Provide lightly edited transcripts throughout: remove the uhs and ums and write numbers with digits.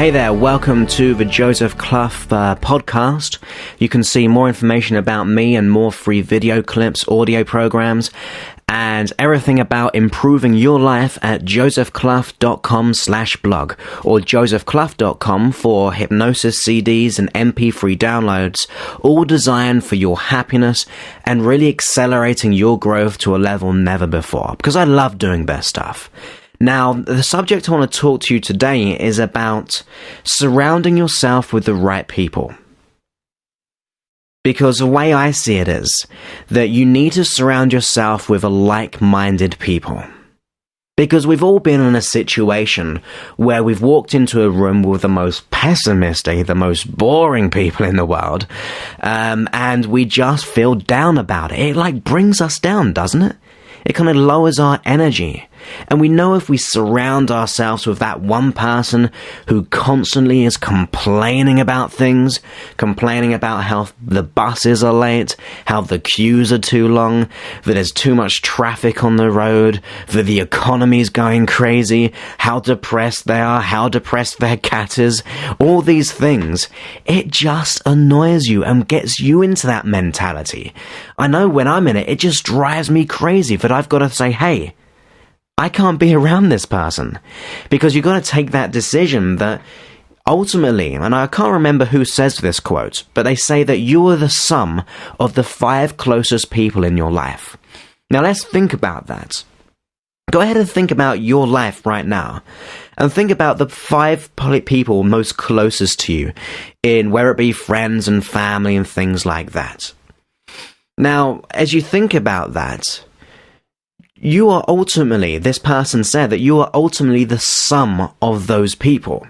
Hey there, welcome to the Joseph Clough podcast. You can see more information about me and more free video clips, audio programs, and everything about improving your life at josephclough.com/blog or josephclough.com for hypnosis CDs and MP3 downloads, all designed for your happiness and really accelerating your growth to a level never before, because I love doing this stuff. Now, the subject I want to talk to you today is about surrounding yourself with the right people. Because the way I see it is that you need to surround yourself with like-minded people. Because we've all been in a situation where we've walked into a room with the most pessimistic, the most boring people in the world, and we just feel down about it. It brings us down, doesn't it? It kind of lowers our energy. And we know if we surround ourselves with that one person who constantly is complaining about things, complaining about how the buses are late, how the queues are too long, that there's too much traffic on the road, that the economy's going crazy, how depressed they are, how depressed their cat is, all these things, it just annoys you and gets you into that mentality. I know when I'm in it, it just drives me crazy that I've got to say, hey, I can't be around this person, because you've got to take that decision that ultimately, and I can't remember who says this quote, but they say that you are the sum of the 5 closest people in your life. Now let's think about that. Go ahead and think about your life right now, and think about the 5 people most closest to you, in whether it be friends and family and things like that. Now, as you think about that, you are ultimately, this person said that you are ultimately the sum of those people.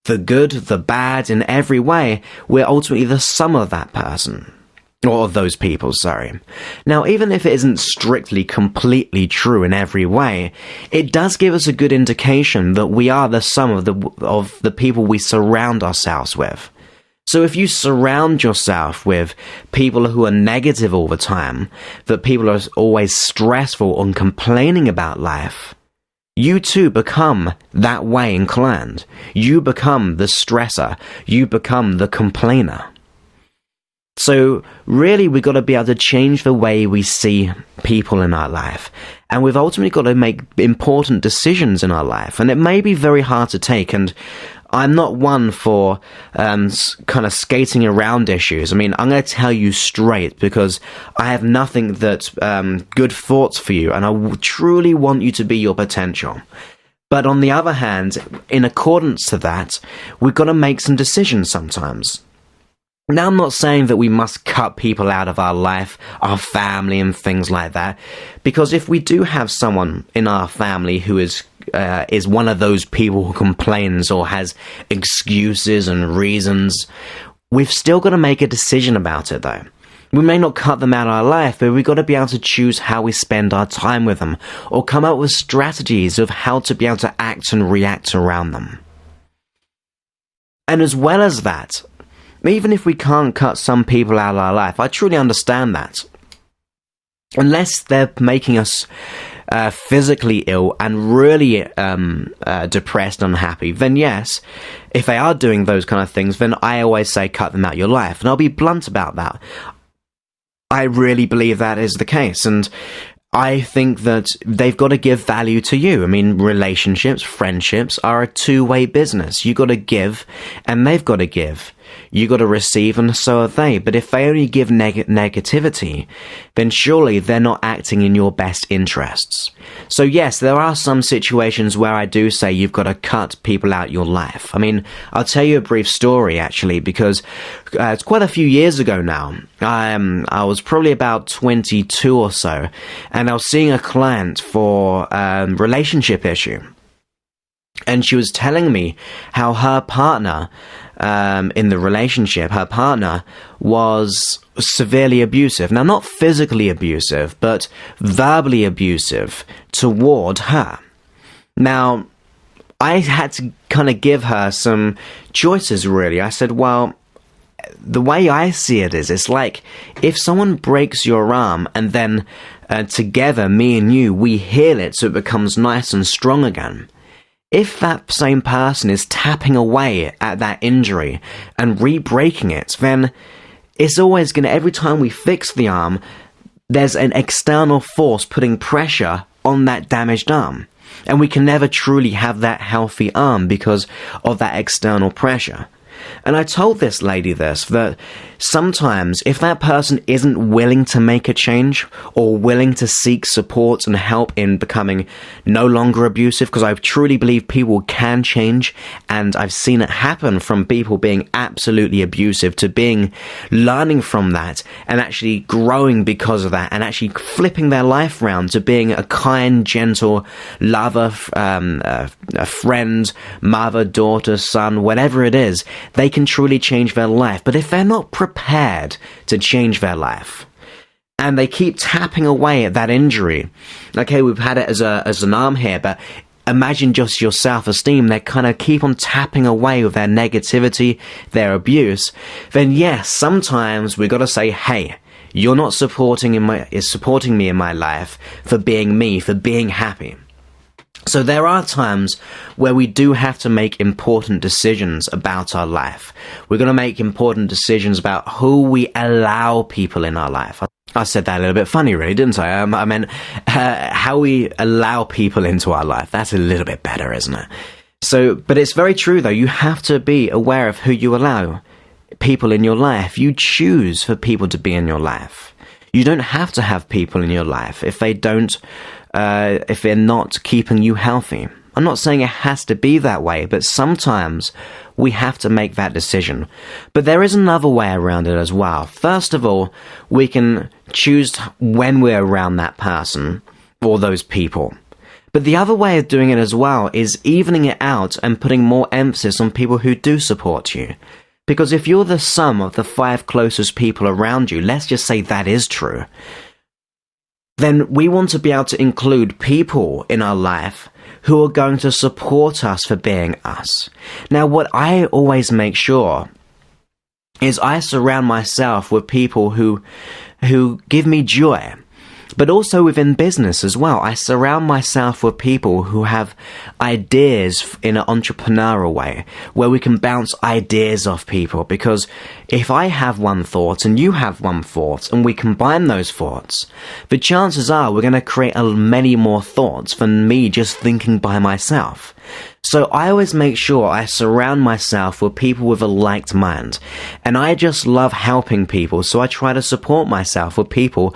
The good, the bad, in every way, we're ultimately the sum of that person. Or of those people, sorry. Now, even if it isn't strictly, completely true in every way, it does give us a good indication that we are the sum of the people we surround ourselves with. So if you surround yourself with people who are negative all the time, that people are always stressful and complaining about life, you too become that way inclined. You become the stressor. You become the complainer. So really, we've got to be able to change the way we see people in our life. And we've ultimately got to make important decisions in our life. And it may be very hard to take, and I'm not one for kind of skating around issues. I mean, I'm going to tell you straight, because I have nothing that good thoughts for you, and I truly want you to be your potential. But on the other hand, in accordance to that, we've got to make some decisions sometimes. Now, I'm not saying that we must cut people out of our life, our family and things like that, because if we do have someone in our family who is one of those people who complains or has excuses and reasons, we've still got to make a decision about it though. We may not cut them out of our life, but we've got to be able to choose how we spend our time with them, or come up with strategies of how to be able to act and react around them. And as well as that, even if we can't cut some people out of our life, I truly understand that. Unless they're making us physically ill and really depressed and unhappy, then yes, if they are doing those kind of things, then I always say cut them out of your life. And I'll be blunt about that. I really believe that is the case. And I think that they've got to give value to you. I mean, relationships, friendships are a two-way business. You got to give, and they've got to give. You got to receive, and so are they. But if they only give negativity, then surely they're not acting in your best interests. So yes, there are some situations where I do say you've got to cut people out your life. I mean, I'll tell you a brief story, actually, because it's quite a few years ago now. I was probably about 22 or so, and I was seeing a client for a relationship issue. And she was telling me how her partner, in the relationship, her partner was severely abusive. Now, not physically abusive, but verbally abusive toward her. Now, I had to kind of give her some choices, really. I said, well, the way I see it is, it's like if someone breaks your arm and then together, me and you, we heal it so it becomes nice and strong again. if that same person is tapping away at that injury and re-breaking it, then it's always going to, every time we fix the arm, there's an external force putting pressure on that damaged arm. And we can never truly have that healthy arm because of that external pressure. And I told this lady that sometimes if that person isn't willing to make a change or willing to seek support and help in becoming no longer abusive, because I truly believe people can change, and I've seen it happen from people being absolutely abusive to learning from that and actually growing because of that and actually flipping their life around to being a kind, gentle lover, a friend, mother, daughter, son, whatever it is. They can truly change their life. But if they're not prepared to change their life, and they keep tapping away at that injury, okay, we've had it as an arm here, but imagine just your self-esteem. They kind of keep on tapping away with their negativity, their abuse. Then yes, sometimes we got to say, hey, you're not supporting me in my life for being me, for being happy. So there are times where we do have to make important decisions about our life. We're going to make important decisions about who we allow people in our life. I said that a little bit funny, really, didn't I? I meant how we allow people into our life. That's a little bit better, isn't it? So, but it's very true, though. You have to be aware of who you allow people in your life. You choose for people to be in your life. You don't have to have people in your life if if they're not keeping you healthy. I'm not saying it has to be that way, but sometimes we have to make that decision. But there is another way around it as well. First of all, we can choose when we're around that person or those people. But the other way of doing it as well is evening it out and putting more emphasis on people who do support you. Because if you're the sum of the 5 closest people around you, let's just say that is true, then we want to be able to include people in our life who are going to support us for being us. Now, what I always make sure is I surround myself with people who give me joy. But also within business as well, I surround myself with people who have ideas in an entrepreneurial way, where we can bounce ideas off people. Because if I have one thought and you have one thought, and we combine those thoughts, the chances are we're going to create many more thoughts than me just thinking by myself. So I always make sure I surround myself with people with a liked mind. And I just love helping people, so I try to support myself with people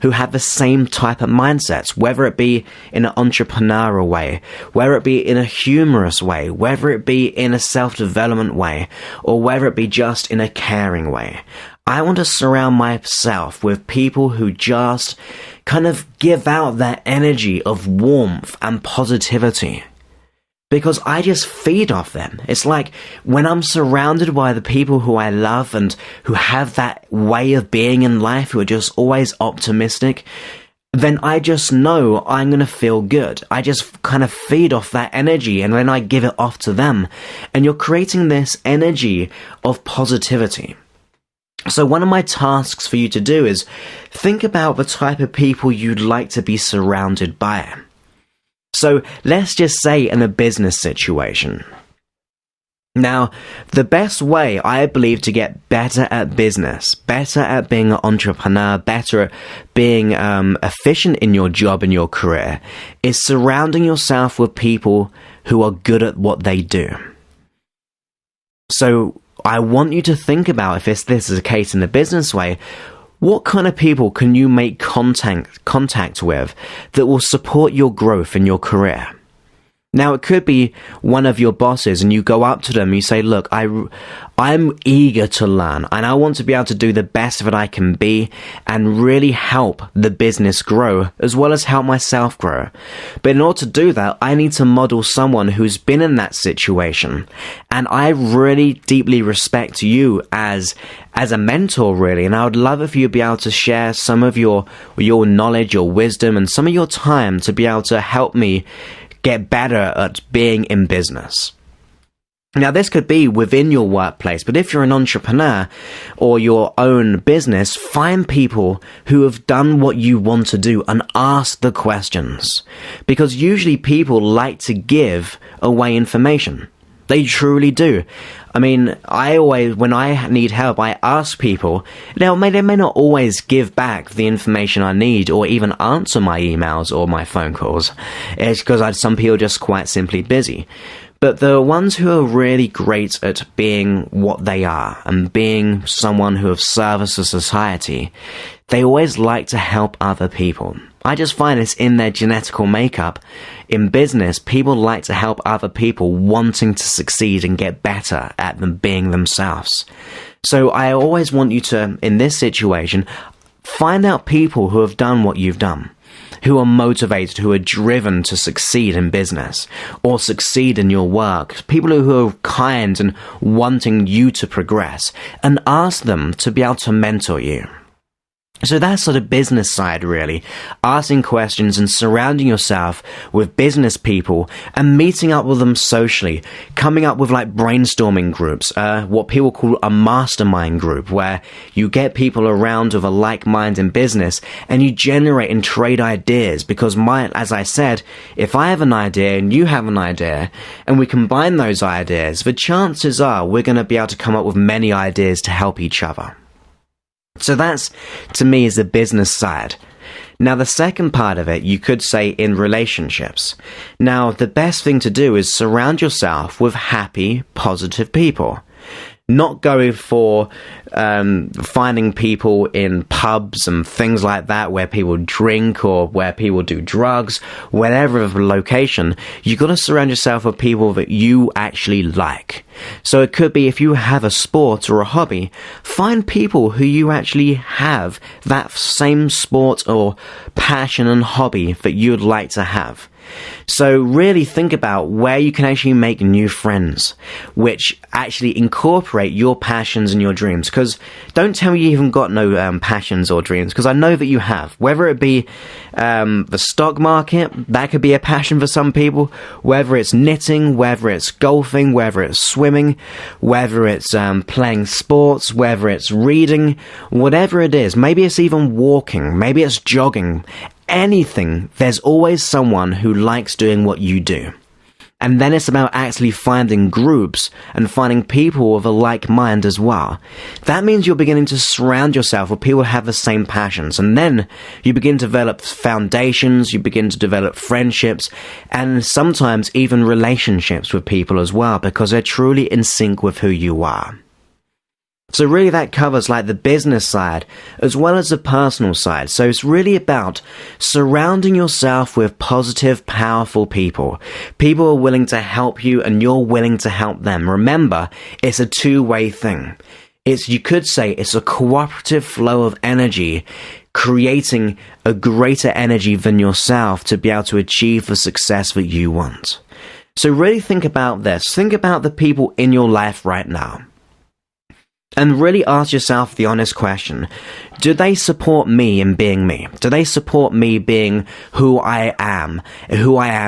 who have the same type of mindsets, whether it be in an entrepreneurial way, whether it be in a humorous way, whether it be in a self-development way, or whether it be just in a caring way. I want to surround myself with people who just kind of give out that energy of warmth and positivity. Because I just feed off them. It's like when I'm surrounded by the people who I love and who have that way of being in life, who are just always optimistic, then I just know I'm going to feel good. I just kind of feed off that energy and then I give it off to them. And you're creating this energy of positivity. So one of my tasks for you to do is think about the type of people you'd like to be surrounded by. So let's just say in a business situation. Now, the best way, I believe, to get better at business, better at being an entrepreneur, better at being efficient in your job and your career, is surrounding yourself with people who are good at what they do. So I want you to think about, if this is a case in the business way, what kind of people can you make contact with that will support your growth in your career? Now, it could be one of your bosses and you go up to them and you say, look, I'm eager to learn and I want to be able to do the best that I can be and really help the business grow as well as help myself grow. But in order to do that, I need to model someone who's been in that situation. And I really deeply respect you as a mentor, really. And I would love if you'd be able to share some of your knowledge, your wisdom, and some of your time to be able to help me get better at being in business. Now, this could be within your workplace, but if you're an entrepreneur or your own business, find people who have done what you want to do and ask the questions. Because usually people like to give away information. They truly do. I mean, when I need help, I ask people. Now, they may not always give back the information I need or even answer my emails or my phone calls. It's because some people are just quite simply busy. But the ones who are really great at being what they are and being someone who of service to society, they always like to help other people. I just find it's in their genetical makeup. In business, people like to help other people wanting to succeed and get better at them being themselves. So I always want you to, in this situation, find out people who have done what you've done, who are motivated, who are driven to succeed in business or succeed in your work, people who are kind and wanting you to progress, and ask them to be able to mentor you. So that's sort of business side, really. Asking questions and surrounding yourself with business people and meeting up with them socially. Coming up with like brainstorming groups, what people call a mastermind group, where you get people around with a like mind in business and you generate and trade ideas. Because as I said, if I have an idea and you have an idea and we combine those ideas, the chances are we're going to be able to come up with many ideas to help each other. So that's, to me, is the business side. Now, the second part of it, you could say in relationships. Now, the best thing to do is surround yourself with happy, positive people. Not going for finding people in pubs and things like that where people drink or where people do drugs, whatever the location. You've got to surround yourself with people that you actually like. So it could be if you have a sport or a hobby, find people who you actually have that same sport or passion and hobby that you'd like to have. So really think about where you can actually make new friends, which actually incorporate your passions and your dreams. Because don't tell me you haven't got no passions or dreams, because I know that you have. Whether it be the stock market, that could be a passion for some people. Whether it's knitting, whether it's golfing, whether it's swimming, whether it's playing sports, whether it's reading, whatever it is. Maybe it's even walking, maybe it's jogging. Anything, there's always someone who likes doing what you do. And then it's about actually finding groups and finding people with a like mind as well. That means you're beginning to surround yourself with people who have the same passions. And then you begin to develop foundations, you begin to develop friendships, and sometimes even relationships with people as well, because they're truly in sync with who you are. So really that covers like the business side as well as the personal side. So it's really about surrounding yourself with positive, powerful people. People are willing to help you and you're willing to help them. Remember, it's a two-way thing. You could say it's a cooperative flow of energy, creating a greater energy than yourself to be able to achieve the success that you want. So really think about this. Think about the people in your life right now. And really ask yourself the honest question, do they support me in being me? Do they support me being who I am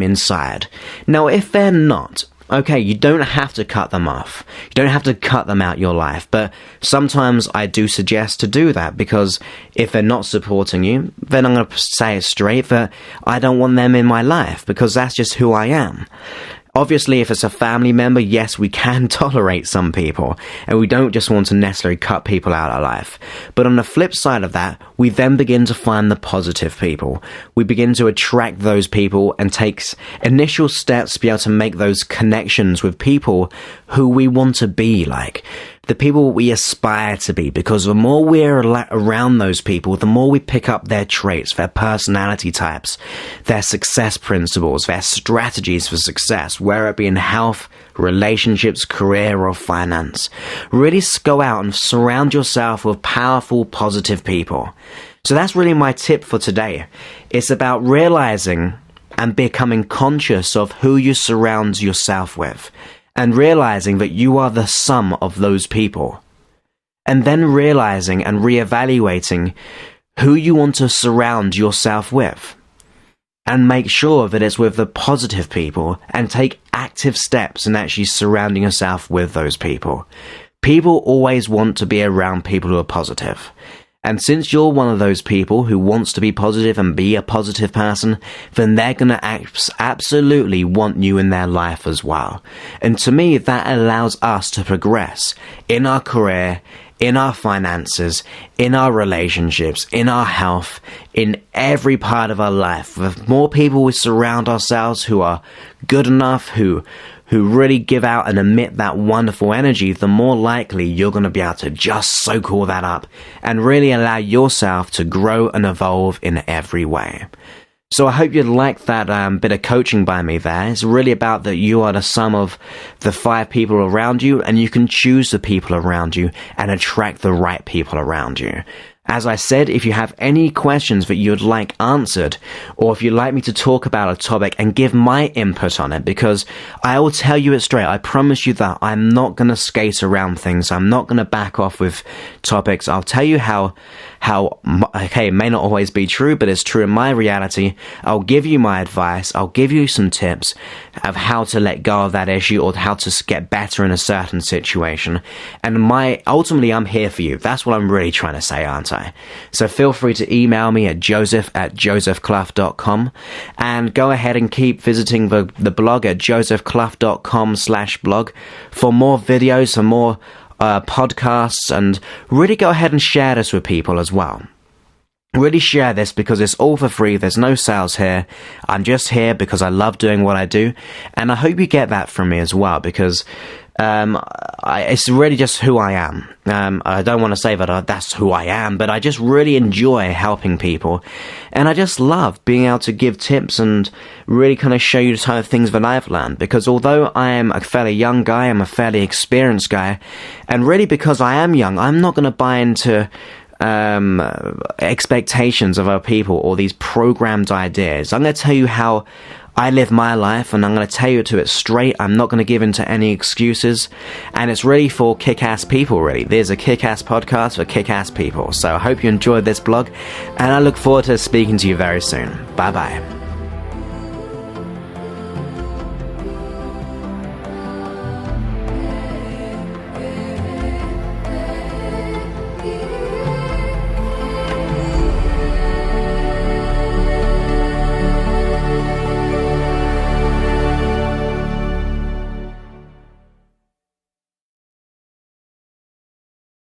inside? Now, if they're not, okay, you don't have to cut them off. You don't have to cut them out your life. But sometimes I do suggest to do that, because if they're not supporting you, then I'm going to say it straight that I don't want them in my life, because that's just who I am. Obviously, if it's a family member, yes, we can tolerate some people, and we don't just want to necessarily cut people out of our life. But on the flip side of that, we then begin to find the positive people. We begin to attract those people and take initial steps to be able to make those connections with people who we want to be like. The people we aspire to be, because the more we're around those people, the more we pick up their traits, their personality types, their success principles, their strategies for success, whether it be in health, relationships, career, or finance. Really go out and surround yourself with powerful, positive people. So that's really my tip for today. It's about realizing and becoming conscious of who you surround yourself with, and realizing that you are the sum of those people. And then realizing and reevaluating who you want to surround yourself with. and make sure that it's with the positive people and take active steps in actually surrounding yourself with those people. People always want to be around people who are positive. And since you're one of those people who wants to be positive and be a positive person, then they're going to absolutely want you in their life as well. And to me, that allows us to progress in our career, in our finances, in our relationships, in our health, in every part of our life. The more people we surround ourselves who are good enough, who really give out and emit that wonderful energy, the more likely you're going to be able to just soak all that up and really allow yourself to grow and evolve in every way. So I hope you liked that bit of coaching by me there. It's really about that you are the sum of the 5 people around you, and you can choose the people around you and attract the right people around you. As I said, if you have any questions that you'd like answered, or if you'd like me to talk about a topic and give my input on it, because I will tell you it straight, I promise you that I'm not going to skate around things. I'm not going to back off with topics. I'll tell you how, okay, it may not always be true, but it's true in my reality. I'll give you my advice. I'll give you some tips of how to let go of that issue or how to get better in a certain situation. And ultimately, I'm here for you. That's what I'm really trying to say, aren't I? So feel free to email me at joseph@josephclough.com, and go ahead and keep visiting the blog at josephclough.com/blog for more videos, for more podcasts, and really go ahead and share this with people as well. Really share this because it's all for free. There's no sales here. I'm just here because I love doing what I do, and I hope you get that from me as well, because it's really just who I am. I don't want to say that that's who I am, but I just really enjoy helping people, and I just love being able to give tips and really kind of show you the type of things that I've learned, because although I am a fairly young guy, I'm a fairly experienced guy, and really because I am young, I'm not going to buy into expectations of other people or these programmed ideas. I'm going to tell you how I live my life, and I'm going to tell you to it straight. I'm not going to give into any excuses, and it's really for kick-ass people, really. There's a kick-ass podcast for kick-ass people. So I hope you enjoyed this blog, and I look forward to speaking to you very soon. Bye-bye.